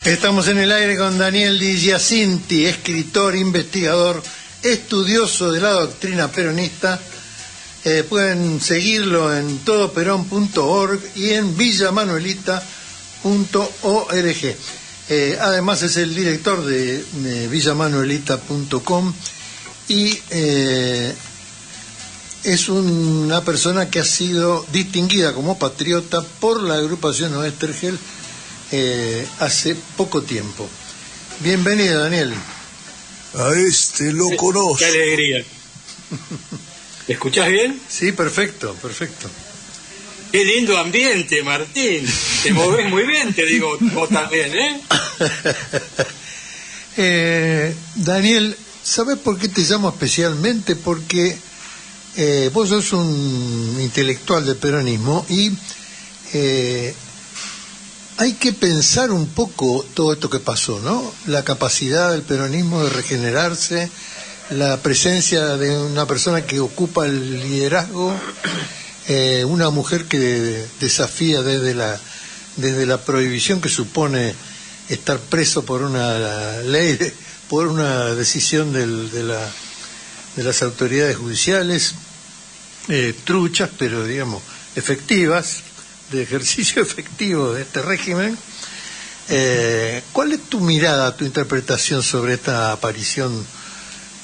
Estamos en el aire con Daniel Di Giacinti, escritor, investigador, estudioso de la doctrina peronista. Pueden seguirlo en todoperón.org y en villamanuelita.org. Además es el director de villamanuelita.com y es una persona que ha sido distinguida como patriota por la agrupación Oesterheld hace poco tiempo. Bienvenido, Daniel. A este lo conozco. Qué alegría. ¿Me escuchás bien? Sí, perfecto, perfecto. Qué lindo ambiente, Martín. Te movés muy bien, te digo, vos también, Daniel, ¿sabés por qué te llamo especialmente? Porque vos sos un intelectual del peronismo y hay que pensar un poco todo esto que pasó, ¿no? La capacidad del peronismo de regenerarse, la presencia de una persona que ocupa el liderazgo, una mujer que desafía desde la prohibición que supone estar preso por una ley, por una decisión de las autoridades judiciales, truchas, pero digamos efectivas, de ejercicio efectivo de este régimen. ¿Cuál es tu mirada, tu interpretación sobre esta aparición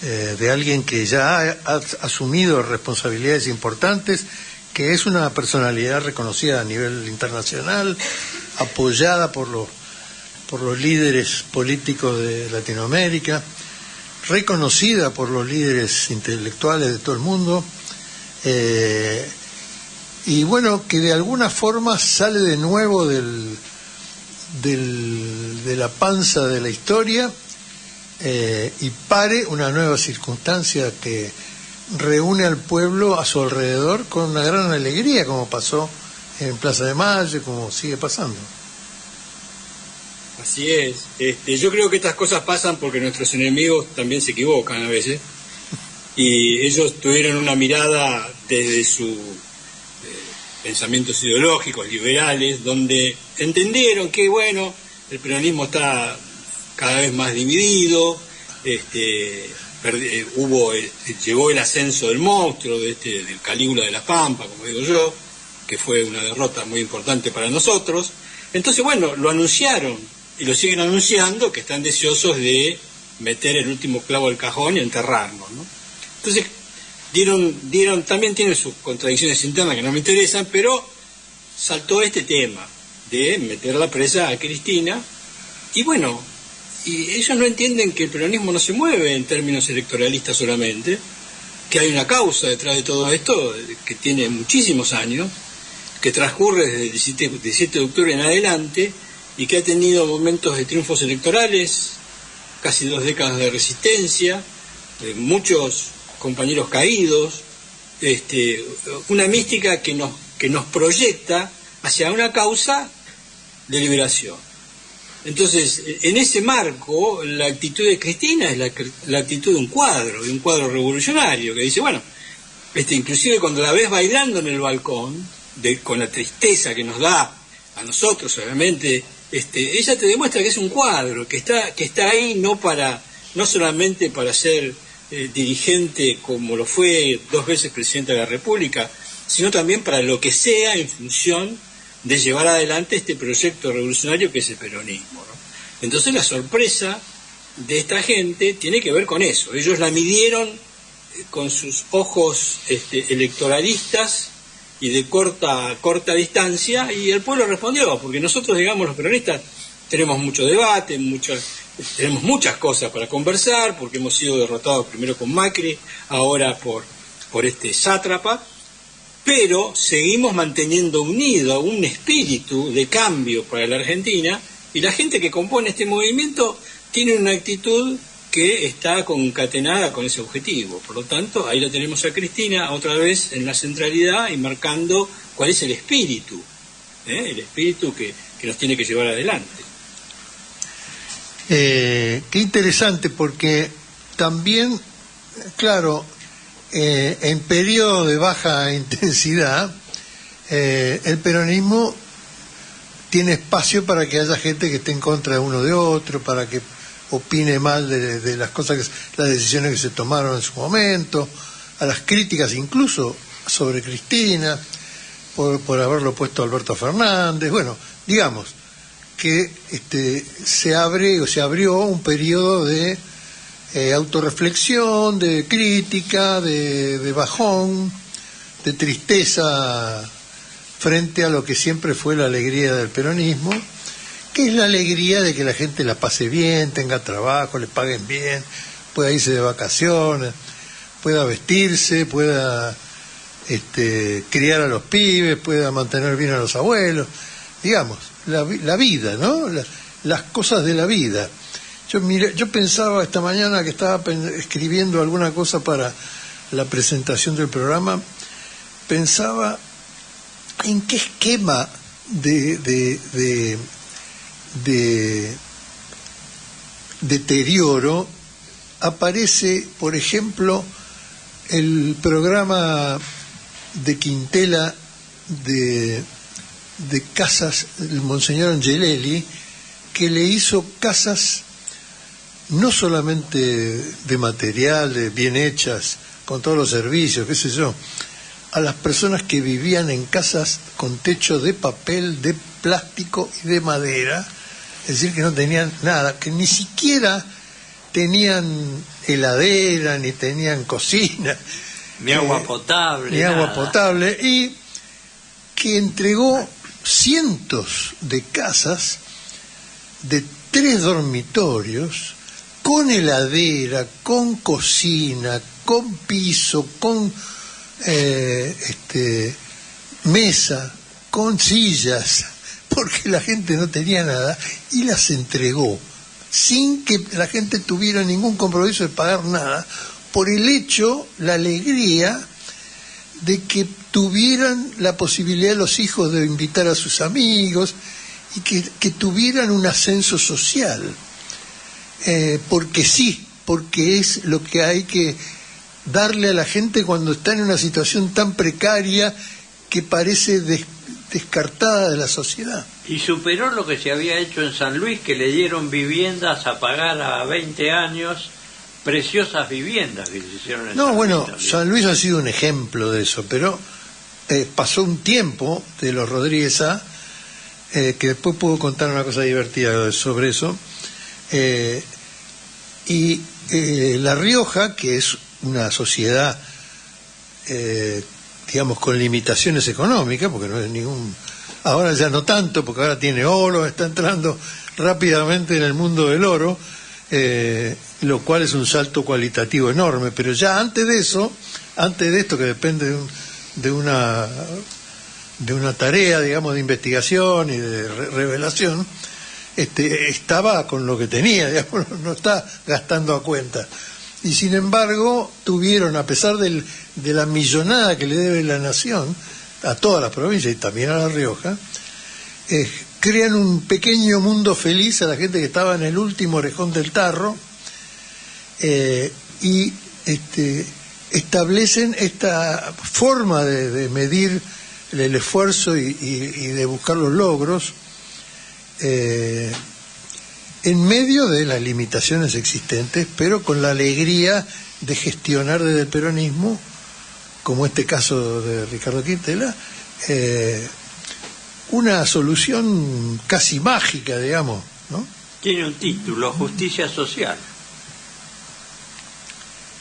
de alguien que ya ha asumido responsabilidades importantes, que es una personalidad reconocida a nivel internacional, apoyada por los líderes políticos de Latinoamérica, reconocida por los líderes intelectuales de todo el mundo, y bueno, que de alguna forma sale de nuevo de la panza de la historia y pare una nueva circunstancia que reúne al pueblo a su alrededor con una gran alegría, como pasó en Plaza de Mayo, como sigue pasando? Así es. Yo creo que estas cosas pasan porque nuestros enemigos también se equivocan a veces, y ellos tuvieron una mirada desde sus pensamientos ideológicos, liberales, donde entendieron que, bueno, el peronismo está cada vez más dividido, llegó el ascenso del monstruo, del Calígula de la Pampa, como digo yo, que fue una derrota muy importante para nosotros. Entonces, bueno, lo anunciaron y lo siguen anunciando, que están deseosos de meter el último clavo al cajón y enterrarnos, ¿no? Entonces, también tienen sus contradicciones internas que no me interesan, pero saltó este tema de meter a la presa a Cristina, y bueno, y ellos no entienden que el peronismo no se mueve en términos electoralistas solamente, que hay una causa detrás de todo esto que tiene muchísimos años, que transcurre desde el 17 de octubre en adelante, y que ha tenido momentos de triunfos electorales, casi 2 décadas de resistencia, muchos compañeros caídos, una mística que nos proyecta hacia una causa de liberación. Entonces, en ese marco, la actitud de Cristina es la actitud de un cuadro revolucionario, que dice, bueno, inclusive cuando la ves bailando en el balcón, con la tristeza que nos da a nosotros, obviamente, ella te demuestra que es un cuadro, que está ahí no solamente para ser dirigente, como lo fue 2 veces presidente de la República, sino también para lo que sea en función de llevar adelante este proyecto revolucionario que es el peronismo, ¿no? Entonces la sorpresa de esta gente tiene que ver con eso. Ellos la midieron con sus ojos electoralistas y de corta distancia, y el pueblo respondió, porque nosotros, digamos, los peronistas tenemos mucho debate, tenemos muchas cosas para conversar, porque hemos sido derrotados primero con Macri, ahora por este sátrapa, pero seguimos manteniendo unido un espíritu de cambio para la Argentina, y la gente que compone este movimiento tiene una actitud que está concatenada con ese objetivo. Por lo tanto, ahí la tenemos a Cristina otra vez en la centralidad y marcando cuál es el espíritu que nos tiene que llevar adelante. Qué interesante, porque también, claro, en periodo de baja intensidad, el peronismo tiene espacio para que haya gente que esté en contra de uno de otro, para que opine mal de las cosas, las decisiones que se tomaron en su momento, a las críticas incluso sobre Cristina, por haberlo puesto a Alberto Fernández. Bueno, digamos que se abrió un periodo de autorreflexión, de crítica, de bajón, de tristeza frente a lo que siempre fue la alegría del peronismo, que es la alegría de que la gente la pase bien, tenga trabajo, le paguen bien, pueda irse de vacaciones, pueda vestirse, pueda criar a los pibes, pueda mantener bien a los abuelos, digamos, la vida, ¿no? Las cosas de la vida. Yo pensaba esta mañana que estaba escribiendo alguna cosa para la presentación del programa, pensaba en qué esquema de deterioro aparece, por ejemplo, el programa de Quintela de casas, el Monseñor Angelelli, que le hizo casas no solamente de material, de bien hechas, con todos los servicios, qué sé yo, a las personas que vivían en casas con techo de papel, de plástico y de madera, es decir, que no tenían nada, que ni siquiera tenían heladera, ni tenían cocina, ni agua potable, ni agua potable, y que entregó cientos de casas de 3 dormitorios, con heladera, con cocina, con piso, con mesa, con sillas, porque la gente no tenía nada, y las entregó sin que la gente tuviera ningún compromiso de pagar nada, por el hecho, la alegría de que tuvieran la posibilidad los hijos de invitar a sus amigos y que tuvieran un ascenso social, porque sí, porque es lo que hay que darle a la gente cuando está en una situación tan precaria que parece descartada de la sociedad. Y superó lo que se había hecho en San Luis, que le dieron viviendas a pagar a 20 años, preciosas viviendas que se hicieron en San Luis. También. San Luis ha sido un ejemplo de eso, pero pasó un tiempo de los Rodríguez A, que después puedo contar una cosa divertida sobre eso, y La Rioja, que es una sociedad, digamos, con limitaciones económicas, porque no es ahora ya no tanto, porque ahora tiene oro, está entrando rápidamente en el mundo del oro, lo cual es un salto cualitativo enorme, pero ya antes de esto, que depende de una tarea, digamos, de investigación y de revelación, estaba con lo que tenía, digamos, no está gastando a cuenta. Y sin embargo, tuvieron, a pesar de la millonada que le debe la nación, a todas las provincias y también a La Rioja, crean un pequeño mundo feliz a la gente que estaba en el último orejón del tarro, y establecen esta forma de medir el esfuerzo y de buscar los logros en medio de las limitaciones existentes, pero con la alegría de gestionar desde el peronismo, como este caso de Ricardo Quintela, una solución casi mágica, digamos, ¿no? Tiene un título, Justicia Social.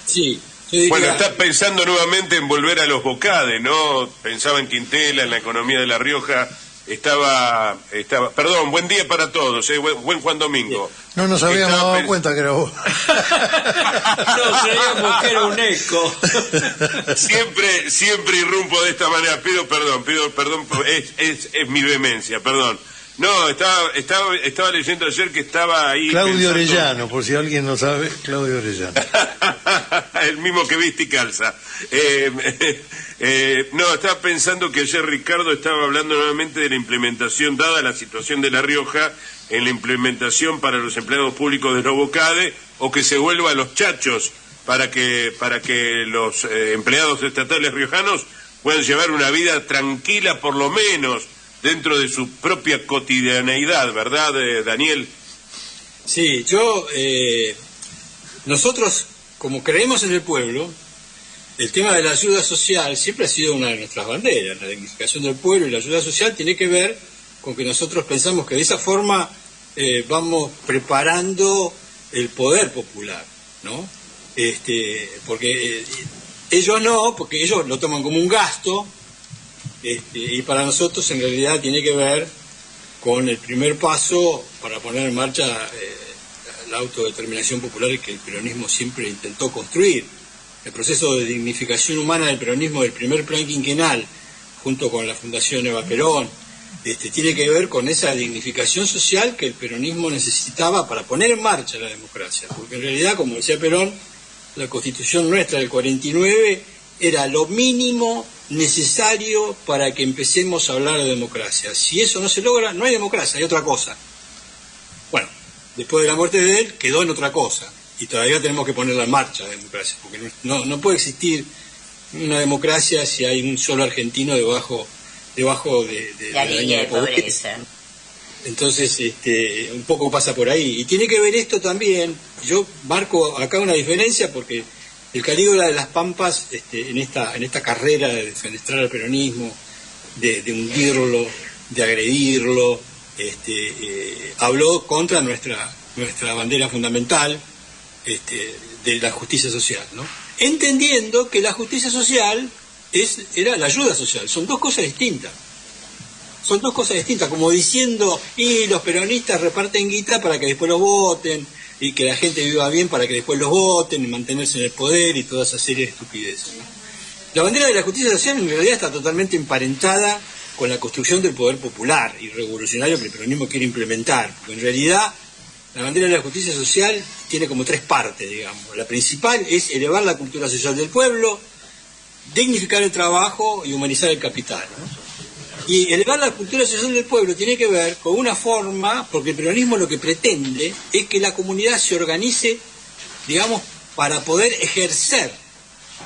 Sí. Bueno, estás pensando nuevamente en volver a los Bocades, ¿no? Pensaba en Quintela, en la economía de La Rioja. Perdón, buen día para todos, buen Juan Domingo. No nos habíamos dado cuenta que era vos. No, creíamos que era un eco. Siempre irrumpo de esta manera, pido perdón, es mi vehemencia, perdón. No, estaba leyendo ayer que estaba ahí Claudio Orellano, por si alguien no sabe, Claudio Orellano. El mismo que viste y calza. No, estaba pensando que ayer Ricardo estaba hablando nuevamente de la implementación, dada la situación de La Rioja, en la implementación para los empleados públicos de los Bocades, o que se vuelva a los chachos para que los empleados estatales riojanos puedan llevar una vida tranquila, por lo menos dentro de su propia cotidianeidad, ¿verdad, Daniel? Sí, nosotros, como creemos en el pueblo, el tema de la ayuda social siempre ha sido una de nuestras banderas. La dignificación del pueblo y la ayuda social tiene que ver con que nosotros pensamos que de esa forma vamos preparando el poder popular, ¿no? Porque ellos no, porque ellos lo toman como un gasto, y para nosotros en realidad tiene que ver con el primer paso para poner en marcha la autodeterminación popular que el peronismo siempre intentó construir. El proceso de dignificación humana del peronismo del primer plan quinquenal, junto con la Fundación Eva Perón, tiene que ver con esa dignificación social que el peronismo necesitaba para poner en marcha la democracia. Porque en realidad, como decía Perón, la Constitución nuestra del 49 era lo mínimo necesario para que empecemos a hablar de democracia. Si eso no se logra, no hay democracia, hay otra cosa. Bueno, después de la muerte de él, quedó en otra cosa. Y todavía tenemos que ponerla en marcha, la democracia, porque no puede existir una democracia si hay un solo argentino debajo de la línea de pobreza. Entonces, un poco pasa por ahí. Y tiene que ver esto también, yo marco acá una diferencia, porque el Calígula de las Pampas, en esta carrera de defenestrar al peronismo, de hundirlo, de agredirlo, habló contra nuestra bandera fundamental, de la justicia social, ¿no? Entendiendo que la justicia social era la ayuda social. Son dos cosas distintas, como diciendo, y los peronistas reparten guita para que después los voten, y que la gente viva bien para que después los voten, y mantenerse en el poder, y toda esa serie de estupideces, ¿no? La bandera de la justicia social en realidad está totalmente emparentada con la construcción del poder popular y revolucionario que el peronismo quiere implementar, porque en realidad la bandera de la justicia social tiene como tres partes, digamos. La principal es elevar la cultura social del pueblo, dignificar el trabajo y humanizar el capital, ¿no? Y elevar la cultura social del pueblo tiene que ver con una forma, porque el peronismo lo que pretende es que la comunidad se organice, digamos, para poder ejercer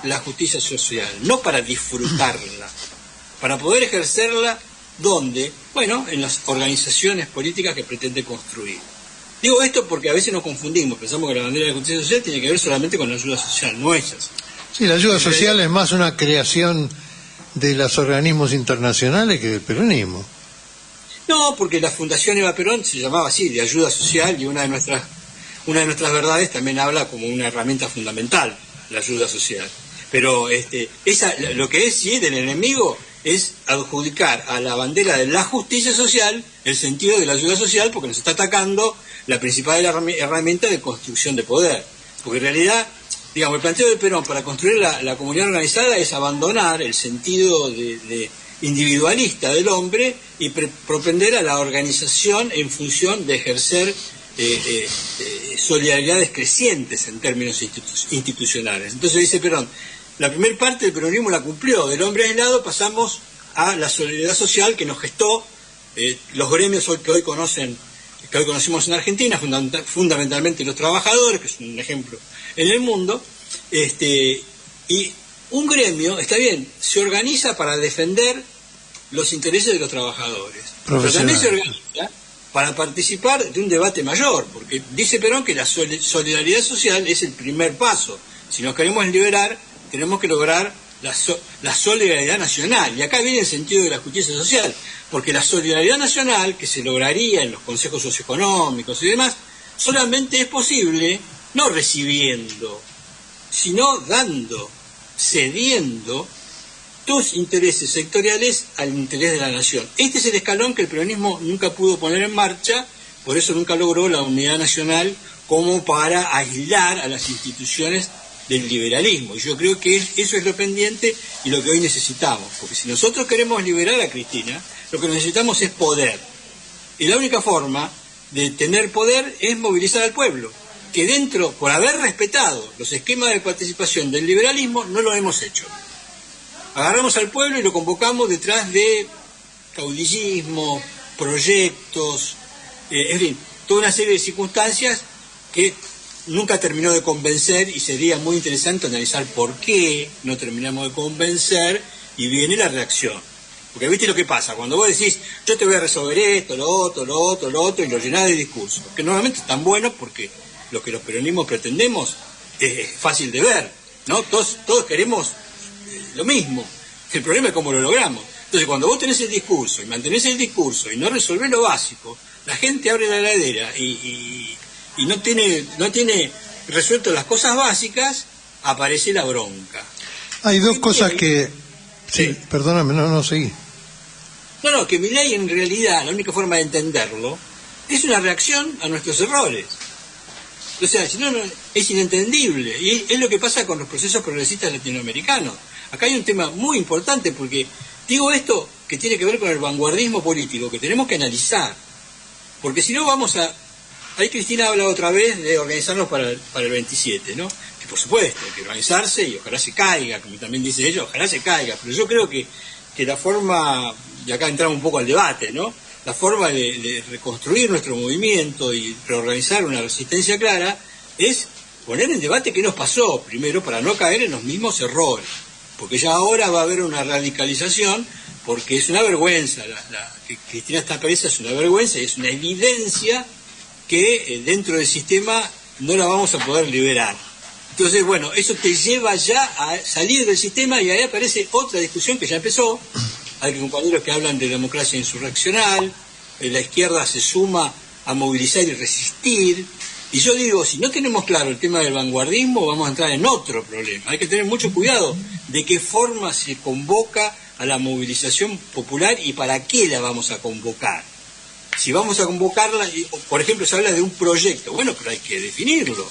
la justicia social, no para disfrutarla, para poder ejercerla, ¿dónde? Bueno, en las organizaciones políticas que pretende construir. Digo esto porque a veces nos confundimos, pensamos que la bandera de la justicia social tiene que ver solamente con la ayuda social, no es así. Sí, la ayuda social es más una creación de los organismos internacionales que del peronismo. No, porque la Fundación Eva Perón se llamaba así, de ayuda social, y una de nuestras verdades también habla como una herramienta fundamental, la ayuda social. Pero lo que es, sí, del enemigo es adjudicar a la bandera de la justicia social el sentido de la ayuda social, porque nos está atacando la principal herramienta de construcción de poder. Porque en realidad, digamos, el planteo de Perón para construir la comunidad organizada es abandonar el sentido de individualista del hombre y propender a la organización en función de ejercer solidaridades crecientes en términos institucionales. Entonces dice Perón, la primera parte del peronismo la cumplió, del hombre aislado pasamos a la solidaridad social que nos gestó los gremios que hoy conocemos en Argentina, fundamentalmente los trabajadores, que es un ejemplo en el mundo, y un gremio, está bien, se organiza para defender los intereses de los trabajadores, pero también se organiza para participar de un debate mayor, porque dice Perón que la solidaridad social es el primer paso. Si nos queremos liberar, tenemos que lograr la solidaridad nacional, y acá viene el sentido de la justicia social, porque la solidaridad nacional, que se lograría en los consejos socioeconómicos y demás, solamente es posible no recibiendo, sino dando, cediendo tus intereses sectoriales al interés de la nación. Este es el escalón que el peronismo nunca pudo poner en marcha, por eso nunca logró la unidad nacional como para aislar a las instituciones del liberalismo. Y yo creo que eso es lo pendiente y lo que hoy necesitamos, porque si nosotros queremos liberar a Cristina, lo que necesitamos es poder. Y la única forma de tener poder es movilizar al pueblo, que dentro, por haber respetado los esquemas de participación del liberalismo, no lo hemos hecho. Agarramos al pueblo y lo convocamos detrás de caudillismo, proyectos, en fin, toda una serie de circunstancias que nunca terminó de convencer, y sería muy interesante analizar por qué no terminamos de convencer, y viene la reacción. Porque viste lo que pasa, cuando vos decís, yo te voy a resolver esto, lo otro, y lo llenás de discursos, que normalmente están buenos porque lo que los peronismos pretendemos es fácil de ver, ¿no? Todos queremos lo mismo. El problema es cómo lo logramos. Entonces, cuando vos tenés el discurso y mantenés el discurso y no resolvés lo básico, la gente abre la heladera y no tiene resuelto las cosas básicas, aparece la bronca. Hay dos cosas que... Sí, perdóname, no seguí. No, que Milei en realidad, la única forma de entenderlo, es una reacción a nuestros errores. O sea, si no, es inentendible. Y es lo que pasa con los procesos progresistas latinoamericanos. Acá hay un tema muy importante, porque digo esto que tiene que ver con el vanguardismo político, que tenemos que analizar. Porque si no vamos a... Ahí Cristina habla otra vez de organizarnos para el 27, ¿no? Que por supuesto, hay que organizarse y ojalá se caiga, como también dice ella, ojalá se caiga. Pero yo creo que la forma, y acá entramos un poco al debate, ¿no? La forma de reconstruir nuestro movimiento y reorganizar una resistencia clara es poner en debate qué nos pasó, primero, para no caer en los mismos errores. Porque ya ahora va a haber una radicalización, porque es una vergüenza, que Cristina está presa es una vergüenza y es una evidencia que dentro del sistema no la vamos a poder liberar. Entonces, bueno, eso te lleva ya a salir del sistema y ahí aparece otra discusión que ya empezó. Hay compañeros que hablan de democracia insurreccional, la izquierda se suma a movilizar y resistir. Y yo digo, si no tenemos claro el tema del vanguardismo, vamos a entrar en otro problema. Hay que tener mucho cuidado de qué forma se convoca a la movilización popular y para qué la vamos a convocar. Si vamos a convocarla, por ejemplo, se habla de un proyecto, bueno, pero hay que definirlo.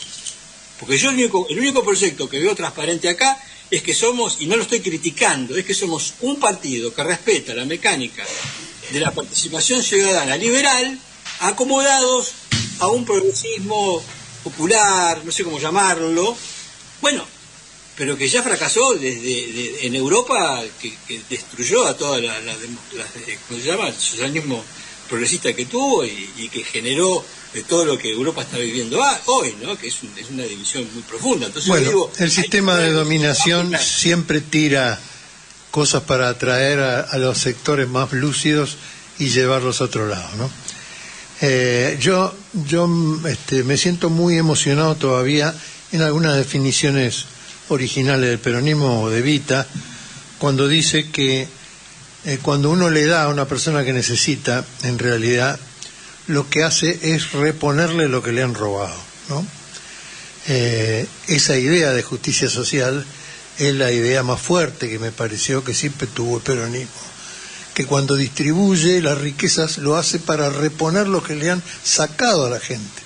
Porque yo el único proyecto que veo transparente acá es que somos, y no lo estoy criticando, es que somos un partido que respeta la mecánica de la participación ciudadana liberal, acomodados a un progresismo popular, no sé cómo llamarlo, bueno, pero que ya fracasó en Europa, que destruyó a toda ¿cómo se llama? El socialismo progresista que tuvo y que generó todo lo que Europa está viviendo hoy, ¿no? Que es una división muy profunda. Entonces, bueno, digo, el sistema de dominación siempre tira cosas para atraer a los sectores más lúcidos y llevarlos a otro lado, ¿no? Yo me siento muy emocionado todavía en algunas definiciones originales del peronismo o de Evita, cuando dice que cuando uno le da a una persona que necesita, en realidad lo que hace es reponerle lo que le han robado, ¿no? Esa idea de justicia social es la idea más fuerte que me pareció que siempre tuvo el peronismo, que cuando distribuye las riquezas lo hace para reponer lo que le han sacado a la gente,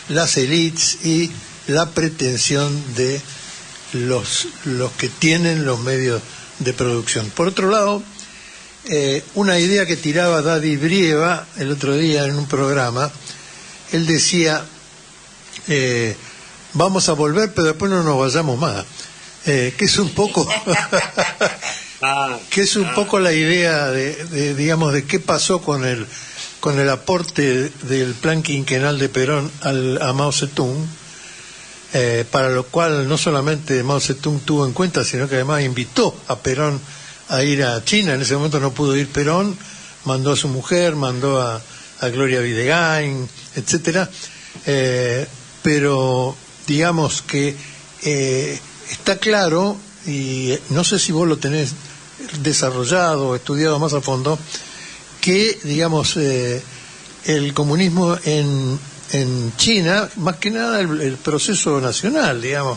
las élites y la pretensión de los que tienen los medios de producción. Por otro lado, una idea que tiraba Daddy Brieva el otro día en un programa, él decía, vamos a volver pero después no nos vayamos más, que es un poco la idea de digamos de qué pasó con el aporte del plan quinquenal de Perón a Mao Zedong, para lo cual no solamente Mao Zedong tuvo en cuenta, sino que además invitó a Perón a ir a China. En ese momento no pudo ir Perón, mandó a su mujer, mandó a Gloria Videgain, etcétera, pero digamos que está claro, y no sé si vos lo tenés desarrollado o estudiado más a fondo, que digamos el comunismo en China, más que nada el proceso nacional, digamos,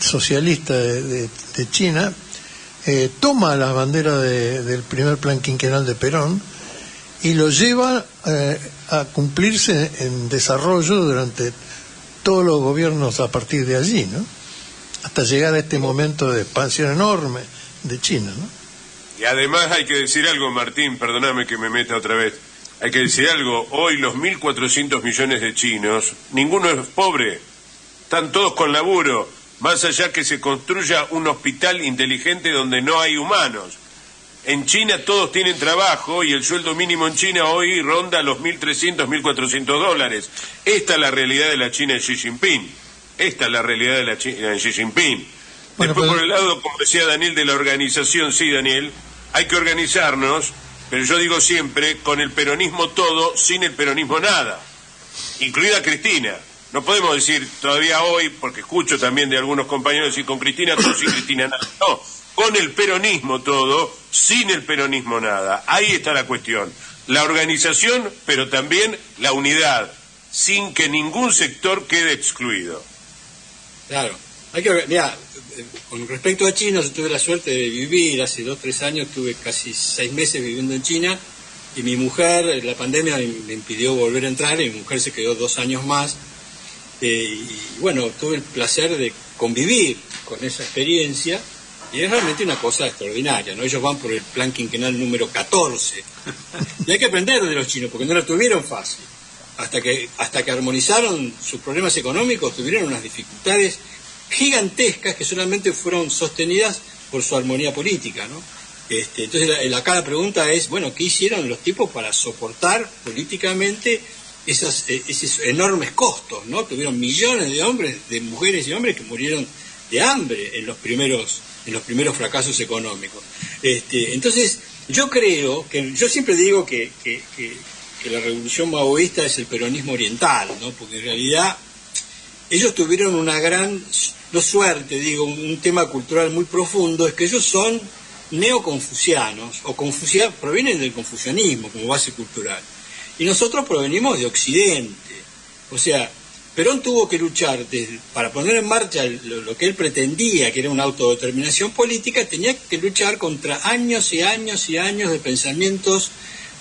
socialista de China, toma la bandera del primer plan quinquenal de Perón y lo lleva a cumplirse en desarrollo durante todos los gobiernos a partir de allí, ¿no? Hasta llegar a este momento de expansión enorme de China, ¿no? Y además hay que decir algo, Martín, perdóname que me meta otra vez, hay que decir algo, hoy los 1.400 millones de chinos, ninguno es pobre, están todos con laburo, más allá que se construya un hospital inteligente donde no hay humanos. En China todos tienen trabajo y el sueldo mínimo en China hoy ronda los $1.300, $1.400. Esta es la realidad de la China de Xi Jinping. Esta es la realidad de la China de Xi Jinping. Bueno, después, por el lado, como decía Daniel, de la organización, sí, Daniel, hay que organizarnos, pero yo digo siempre, con el peronismo todo, sin el peronismo nada, incluida Cristina. No podemos decir todavía hoy, porque escucho también de algunos compañeros decir con Cristina todo, sin Cristina nada. No, con el peronismo todo, sin el peronismo nada. Ahí está la cuestión. La organización, pero también la unidad, sin que ningún sector quede excluido. Claro. Hay que, mirá, con respecto a China, yo tuve la suerte de vivir, hace 2 o 3 años, estuve casi 6 meses viviendo en China, y mi mujer, la pandemia me impidió volver a entrar, y mi mujer se quedó 2 años más, y bueno, tuve el placer de convivir con esa experiencia, y es realmente una cosa extraordinaria, ¿no? Ellos van por el plan quinquenal número 14, y hay que aprender de los chinos, porque no lo tuvieron fácil. Hasta que armonizaron sus problemas económicos, tuvieron unas dificultades gigantescas que solamente fueron sostenidas por su armonía política, ¿no? Entonces acá la pregunta es, bueno, ¿qué hicieron los tipos para soportar políticamente esos enormes costos, ¿no? Tuvieron millones de hombres, de mujeres y hombres que murieron de hambre en los primeros fracasos económicos. Entonces, yo creo que, yo siempre digo que la revolución maoísta es el peronismo oriental, ¿no? Porque en realidad ellos tuvieron una gran, no suerte, digo, un tema cultural muy profundo, es que ellos son neoconfucianos, o provienen del confucianismo como base cultural, y nosotros provenimos de Occidente. O sea, Perón tuvo que luchar para poner en marcha lo que él pretendía, que era una autodeterminación política, tenía que luchar contra años y años y años de pensamientos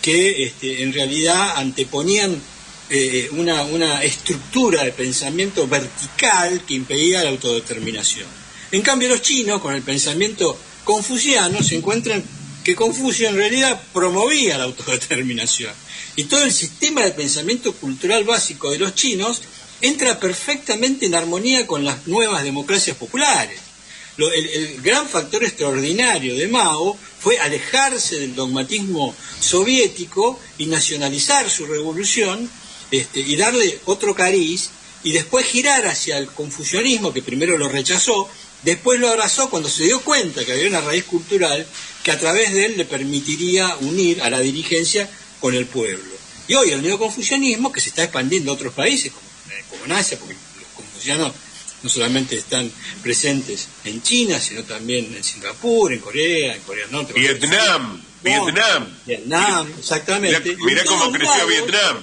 que en realidad anteponían una estructura de pensamiento vertical que impedía la autodeterminación. En cambio, los chinos, con el pensamiento confuciano, se encuentran que Confucio en realidad promovía la autodeterminación. Y todo el sistema de pensamiento cultural básico de los chinos entra perfectamente en armonía con las nuevas democracias populares. El gran factor extraordinario de Mao fue alejarse del dogmatismo soviético y nacionalizar su revolución, y darle otro cariz, y después girar hacia el confucianismo, que primero lo rechazó, después lo abrazó cuando se dio cuenta que había una raíz cultural que a través de él le permitiría unir a la dirigencia con el pueblo. Y hoy el neoconfucianismo, que se está expandiendo a otros países, como en Asia, porque los confucianos no solamente están presentes en China, sino también en Singapur, en Corea del Norte. Vietnam, exactamente. Mirá cómo creció Vietnam.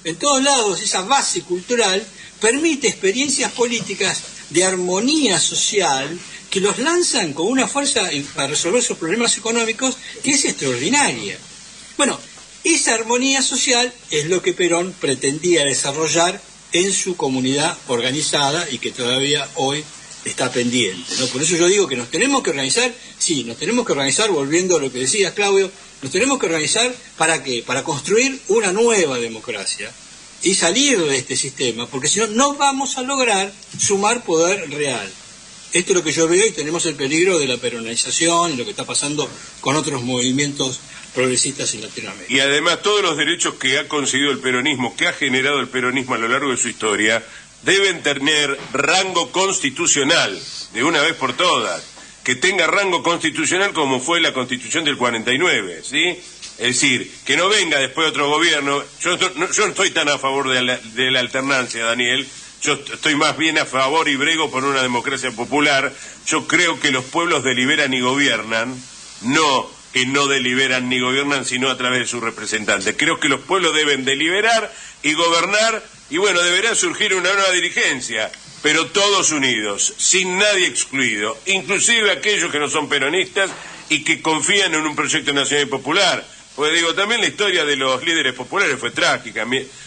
En todos lados esa base cultural permite experiencias políticas de armonía social que los lanzan con una fuerza para resolver sus problemas económicos que es extraordinaria. Bueno, esa armonía social es lo que Perón pretendía desarrollar en su comunidad organizada y que todavía hoy está pendiente, ¿no? Por eso yo digo que nos tenemos que organizar, sí, nos tenemos que organizar, volviendo a lo que decías, Claudio, nos tenemos que organizar ¿para qué? Para construir una nueva democracia y salir de este sistema, porque si no, no vamos a lograr sumar poder real. Esto es lo que yo veo, y tenemos el peligro de la peronización y lo que está pasando con otros movimientos progresistas en Latinoamérica. Y además todos los derechos que ha conseguido el peronismo, que ha generado el peronismo a lo largo de su historia, deben tener rango constitucional, de una vez por todas, que tenga rango constitucional como fue la Constitución del 49, ¿sí? Es decir, que no venga después otro gobierno. Yo no estoy tan a favor de la alternancia, Daniel. Yo estoy más bien a favor y brego por una democracia popular. Yo creo que los pueblos deliberan y gobiernan, no que no deliberan ni gobiernan, sino a través de sus representantes. Creo que los pueblos deben deliberar y gobernar, y bueno, deberá surgir una nueva dirigencia, pero todos unidos, sin nadie excluido, inclusive aquellos que no son peronistas y que confían en un proyecto nacional y popular. Pues digo, también la historia de los líderes populares fue trágica.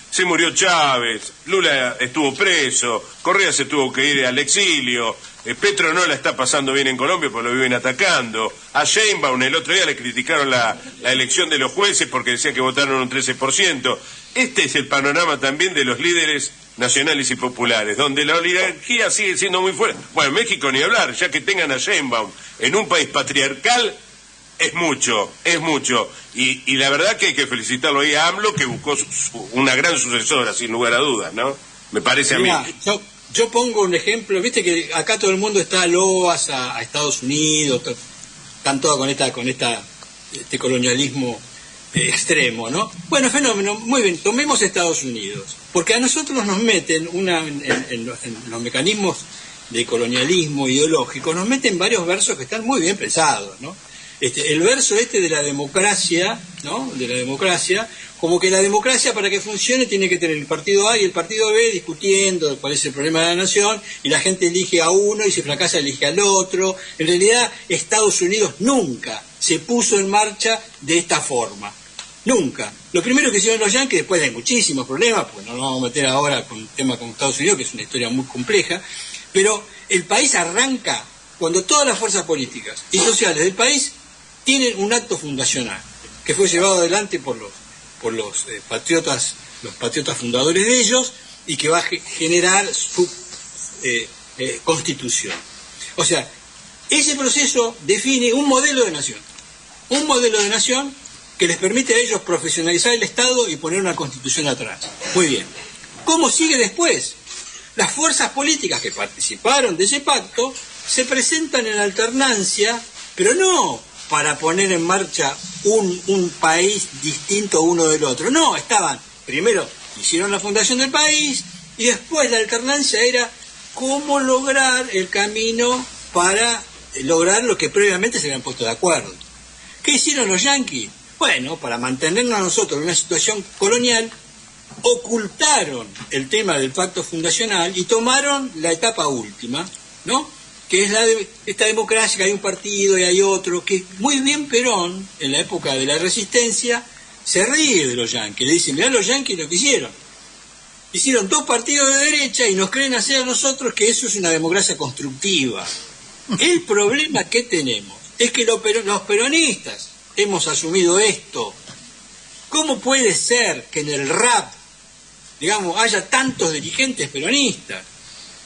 Se murió Chávez, Lula estuvo preso, Correa se tuvo que ir al exilio, Petro no la está pasando bien en Colombia porque lo viven atacando. A Sheinbaum el otro día le criticaron la elección de los jueces porque decían que votaron un 13%. Este es el panorama también de los líderes nacionales y populares, donde la oligarquía sigue siendo muy fuerte. Bueno, en México ni hablar, ya que tengan a Sheinbaum en un país patriarcal, es mucho. Y la verdad que hay que felicitarlo ahí a AMLO, que buscó una gran sucesora, sin lugar a dudas, ¿no? Me parece a mí. Yo pongo un ejemplo, viste que acá todo el mundo está loas a Estados Unidos, están todos con esta este colonialismo extremo, ¿no? Bueno, fenómeno, muy bien, tomemos Estados Unidos, porque a nosotros nos meten en los mecanismos de colonialismo ideológico, nos meten varios versos que están muy bien pensados, ¿no? El verso de la democracia, ¿no? De la democracia, como que la democracia para que funcione tiene que tener el partido A y el partido B discutiendo cuál es el problema de la nación, y la gente elige a uno y si fracasa elige al otro. En realidad Estados Unidos nunca se puso en marcha de esta forma, nunca. Lo primero que hicieron los yanquis, después de muchísimos problemas, pues no nos vamos a meter ahora con un tema con Estados Unidos, que es una historia muy compleja, pero el país arranca cuando todas las fuerzas políticas y sociales del país tienen un acto fundacional que fue llevado adelante por los patriotas fundadores de ellos, y que va a generar su constitución. O sea, ese proceso define un modelo de nación que les permite a ellos profesionalizar el Estado y poner una constitución atrás. Muy bien. ¿Cómo sigue después? Las fuerzas políticas que participaron de ese pacto se presentan en alternancia, pero no para poner en marcha un país distinto uno del otro. No, primero hicieron la fundación del país, y después la alternancia era cómo lograr el camino para lograr lo que previamente se habían puesto de acuerdo. ¿Qué hicieron los yanquis? Bueno, para mantenernos a nosotros en una situación colonial, ocultaron el tema del pacto fundacional y tomaron la etapa última, ¿no? Que es esta democracia, que hay un partido y hay otro, que muy bien Perón, en la época de la resistencia, se ríe de los yanquis. Le dicen, mirá los yanquis lo que hicieron. Hicieron 2 partidos de derecha y nos creen hacer a nosotros que eso es una democracia constructiva. El problema que tenemos es que los peronistas hemos asumido esto. ¿Cómo puede ser que en el rap, digamos, haya tantos dirigentes peronistas?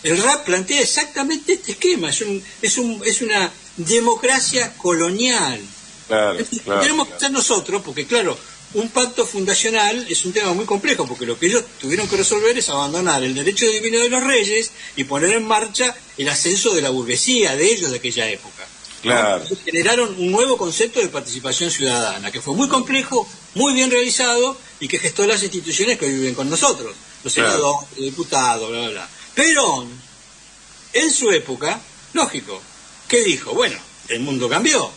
El rap plantea exactamente este esquema, es una democracia colonial. Claro. Tenemos que ser nosotros, porque claro, un pacto fundacional es un tema muy complejo, porque lo que ellos tuvieron que resolver es abandonar el derecho divino de los reyes y poner en marcha el ascenso de la burguesía de ellos de aquella época. Claro. Entonces, generaron un nuevo concepto de participación ciudadana, que fue muy complejo, muy bien realizado, y que gestó las instituciones que viven con nosotros, los senadores, los diputados, bla, bla, bla. Perón, en su época, lógico, ¿qué dijo? Bueno, el mundo cambió,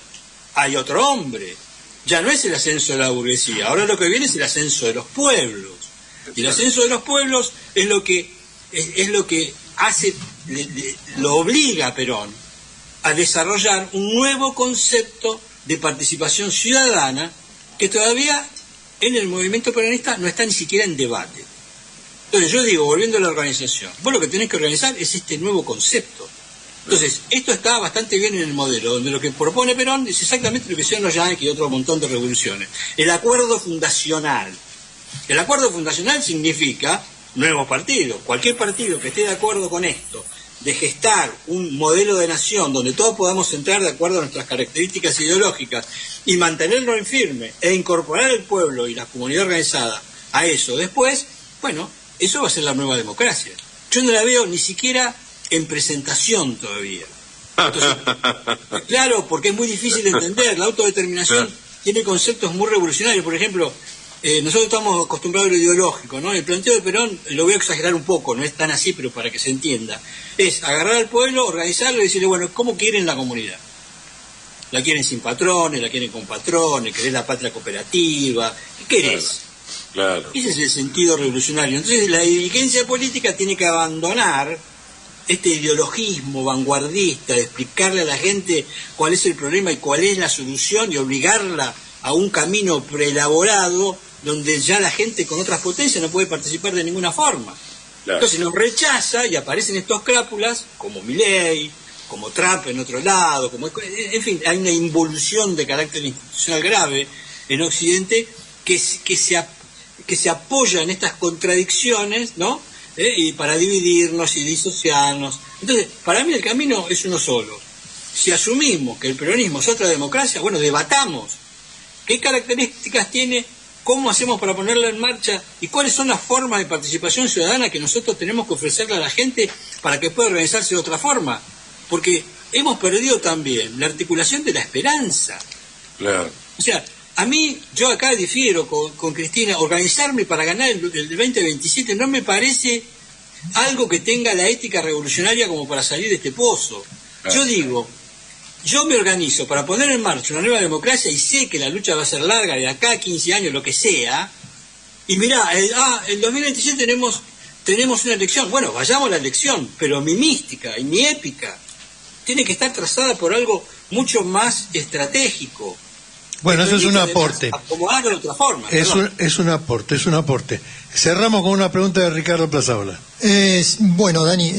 hay otro hombre, ya no es el ascenso de la burguesía, ahora lo que viene es el ascenso de los pueblos, y el ascenso de los pueblos es lo que hace, lo obliga a Perón a desarrollar un nuevo concepto de participación ciudadana que todavía en el movimiento peronista no está ni siquiera en debate. Entonces yo digo, volviendo a la organización, vos lo que tenés que organizar es este nuevo concepto. Entonces, esto está bastante bien en el modelo, donde lo que propone Perón es exactamente lo que hicieron los yanquis y otro montón de revoluciones. El acuerdo fundacional. El acuerdo fundacional significa nuevos partidos. Cualquier partido que esté de acuerdo con esto, de gestar un modelo de nación donde todos podamos entrar de acuerdo a nuestras características ideológicas y mantenerlo en firme e incorporar al pueblo y la comunidad organizada a eso después, bueno, eso va a ser la nueva democracia. Yo no la veo ni siquiera en presentación todavía. Entonces, claro, porque es muy difícil de entender. La autodeterminación tiene conceptos muy revolucionarios. Por ejemplo, nosotros estamos acostumbrados a lo ideológico, ¿no? El planteo de Perón, lo voy a exagerar un poco, no es tan así, pero para que se entienda, es agarrar al pueblo, organizarlo y decirle, bueno, ¿cómo quieren la comunidad? ¿La quieren sin patrones? ¿La quieren con patrones? ¿Querés la patria cooperativa? ¿Qué querés? Claro. Ese es el sentido revolucionario. Entonces la dirigencia política tiene que abandonar este ideologismo vanguardista de explicarle a la gente cuál es el problema y cuál es la solución y obligarla a un camino preelaborado donde ya la gente con otras potencias no puede participar de ninguna forma. Claro. Entonces nos rechaza y aparecen estos crápulas como Milei, como Trump en otro lado, en fin, hay una involución de carácter institucional grave en Occidente que se apoya en estas contradicciones, ¿no? Y para dividirnos y disociarnos. Entonces, para mí el camino es uno solo. Si asumimos que el peronismo es otra democracia, bueno, debatamos qué características tiene, cómo hacemos para ponerla en marcha y cuáles son las formas de participación ciudadana que nosotros tenemos que ofrecerle a la gente para que pueda organizarse de otra forma. Porque hemos perdido también la articulación de la esperanza. Claro. O sea, a mí, yo acá difiero con Cristina, organizarme para ganar el 2027 no me parece algo que tenga la ética revolucionaria como para salir de este pozo. Yo digo, yo me organizo para poner en marcha una nueva democracia y sé que la lucha va a ser larga, de acá a 15 años, lo que sea, y mirá, el 2027 tenemos una elección. Bueno, vayamos a la elección, pero mi mística y mi épica tiene que estar trazada por algo mucho más estratégico. Bueno, eso es un aporte. Acomodarlo de otra forma. Es un aporte. Cerramos con una pregunta de Ricardo Plazaola. Bueno, Dani,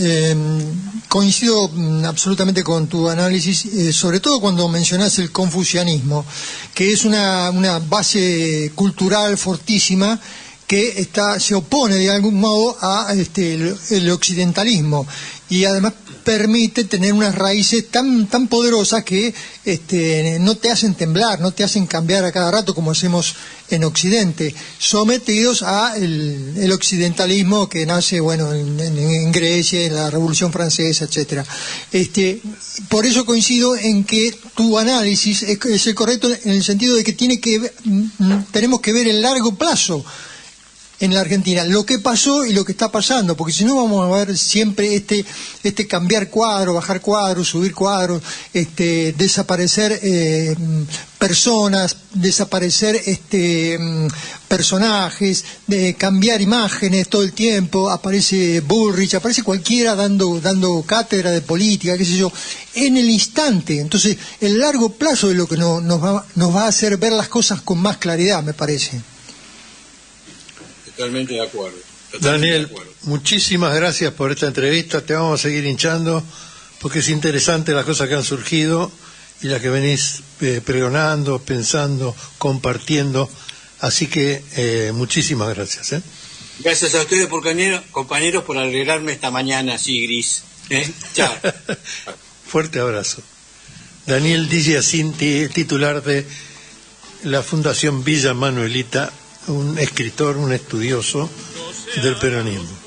coincido absolutamente con tu análisis, sobre todo cuando mencionás el confucianismo, que es una base cultural fortísima que se opone de algún modo a el occidentalismo, y además permite tener unas raíces tan poderosas que no te hacen temblar, no te hacen cambiar a cada rato como hacemos en Occidente, sometidos a el occidentalismo que nace, bueno, en Grecia, en la Revolución Francesa, etcétera. Por eso coincido en que tu análisis es el correcto, en el sentido de que tenemos que ver el largo plazo en la Argentina, lo que pasó y lo que está pasando, porque si no vamos a ver siempre cambiar cuadros, bajar cuadros, subir cuadros, desaparecer personas, desaparecer personajes, cambiar imágenes todo el tiempo. Aparece Bullrich, aparece cualquiera dando cátedra de política, qué sé yo, en el instante. Entonces, el largo plazo es lo que nos va a hacer ver las cosas con más claridad, me parece. Totalmente de acuerdo. Daniel, muchísimas gracias por esta entrevista. Te vamos a seguir hinchando porque es interesante las cosas que han surgido y las que venís pregonando, pensando, compartiendo. Así que muchísimas gracias. Gracias a ustedes, compañeros, por alegrarme esta mañana así gris. Chao. Fuerte abrazo. Daniel Digiacinti, titular de la Fundación Villa Manuelita, un escritor, un estudioso del peronismo.